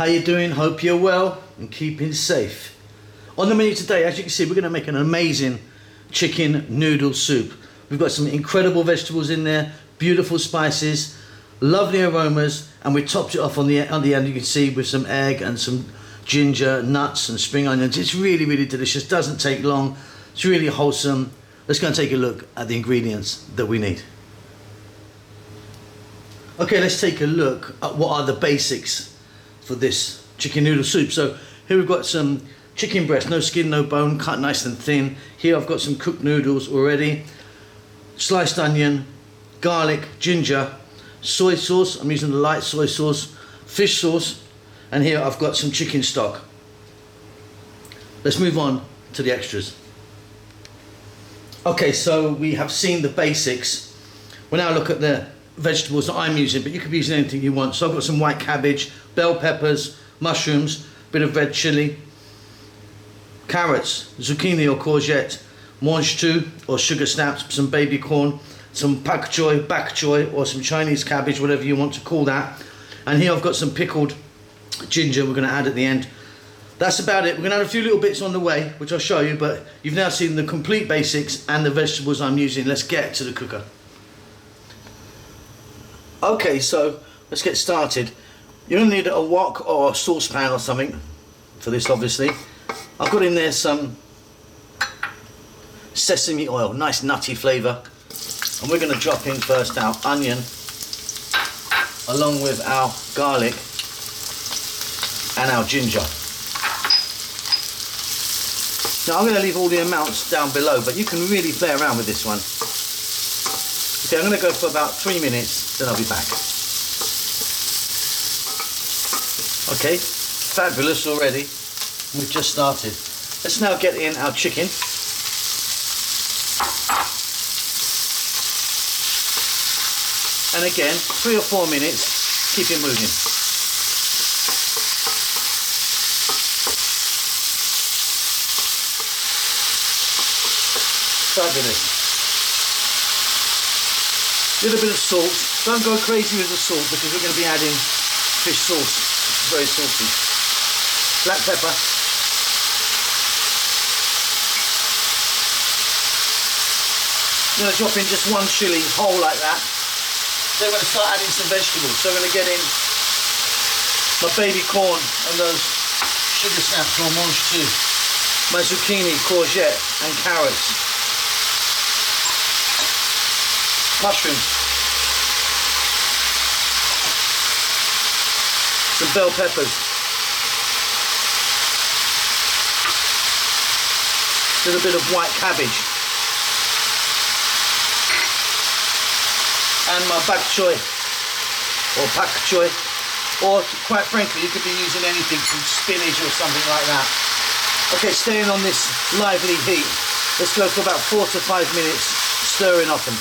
How you doing? Hope you're well and keeping safe. On the menu today, as you can see, we're going to make an amazing chicken noodle soup. We've got some incredible vegetables in there, beautiful spices, lovely aromas, and we topped it off on the end, you can see, with some egg and some ginger, nuts and spring onions. It's really, really delicious. Doesn't take long. It's really wholesome. Let's go and take a look at the ingredients that we need. Okay, let's take a look at what are the basics for this chicken noodle soup. So here we've got some chicken breast, no skin, no bone, cut nice and thin. Here I've got some cooked noodles already, sliced onion, garlic, ginger, soy sauce. I'm using the light soy sauce, fish sauce, and here I've got some chicken stock. Let's move on to the extras. Okay, so we have seen the basics. We'll now look at the vegetables that I'm using, but you could be using anything you want. So I've got some white cabbage, bell peppers, mushrooms, bit of red chili, carrots, zucchini or courgette, mange too or sugar snaps, some baby corn, some pak choy, bak choy, or some Chinese cabbage, whatever you want to call that. And here I've got some pickled ginger we're going to add at the end. That's about it. We're going to add a few little bits on the way, which I'll show you, but you've now seen the complete basics and the vegetables I'm using. Let's get to the cooker. Okay, so let's get started. You're going to need a wok or a saucepan or something for this, obviously. I've got in there some sesame oil, nice nutty flavour. And we're going to drop in first our onion, along with our garlic and our ginger. Now I'm going to leave all the amounts down below, but you can really play around with this one. Okay, I'm going to go for about 3 minutes, then I'll be back. Okay, fabulous already. We've just started. Let's now get in our chicken. And again, 3 or 4 minutes, keep it moving. Fabulous. Little bit of salt. Don't go crazy with the salt because we're going to be adding fish sauce. It's very salty. Black pepper. I'm going to drop in just one chilli whole like that. Then we're going to start adding some vegetables. So I'm going to get in my baby corn and those sugar snaps or mange too. My zucchini, courgette and carrots. Mushrooms, some bell peppers, a little bit of white cabbage, and my bak choy or pak choy, or quite frankly you could be using anything from spinach or something like that. Okay, staying on this lively heat, let's go for about 4 to 5 minutes stirring off them.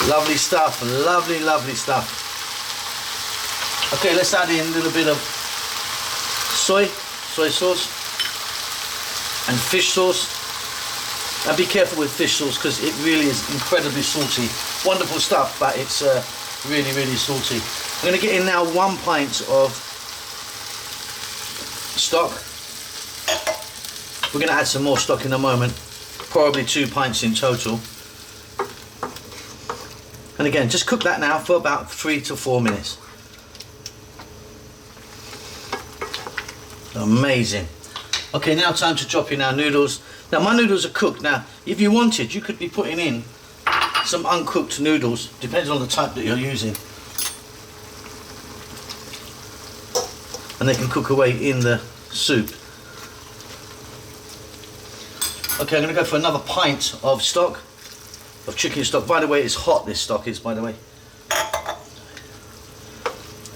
Lovely stuff, lovely, lovely stuff. Okay, let's add in a little bit of soy sauce and fish sauce. And be careful with fish sauce because it really is incredibly salty. Wonderful stuff, but it's really, really salty. I'm going to get in now 1 pint of stock. We're going to add some more stock in a moment, probably 2 pints in total. And again, just cook that now for about 3 to 4 minutes. Amazing. Okay, now time to drop in our noodles. Now my noodles are cooked. Now, if you wanted, you could be putting in some uncooked noodles, depends on the type that you're using. And they can cook away in the soup. Okay, I'm going to go for another pint of stock. Of chicken stock. By the way, it's hot, this stock is, by the way.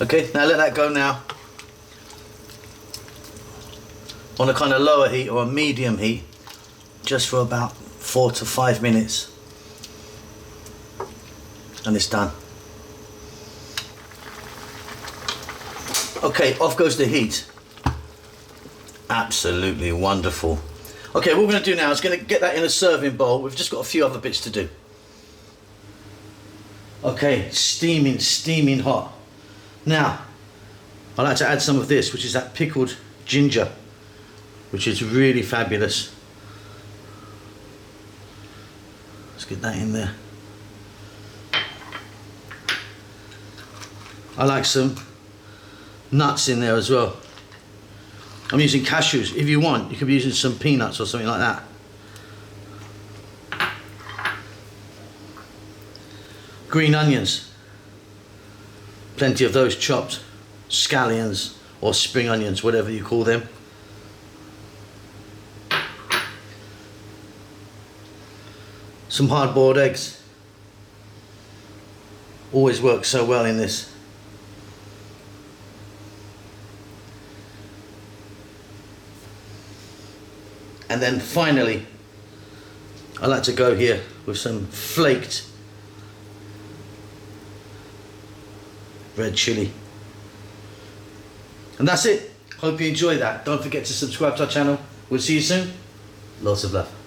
Okay, now let that go now. On a kind of lower heat or a medium heat, just for about 4 to 5 minutes. And it's done. Okay, off goes the heat. Absolutely wonderful. Okay, what we're going to do now is going to get that in a serving bowl. We've just got a few other bits to do. Okay, steaming hot. Now, I like to add some of this, which is that pickled ginger, which is really fabulous. Let's get that in there. I like some nuts in there as well. I'm using cashews. If you want, you could be using some peanuts or something like that. Green onions. Plenty of those chopped. Scallions or spring onions, whatever you call them. Some hard-boiled eggs. Always works so well in this. And then finally, I like to go here with some flaked red chili. And that's it. Hope you enjoy that. Don't forget to subscribe to our channel. We'll see you soon. Lots of love.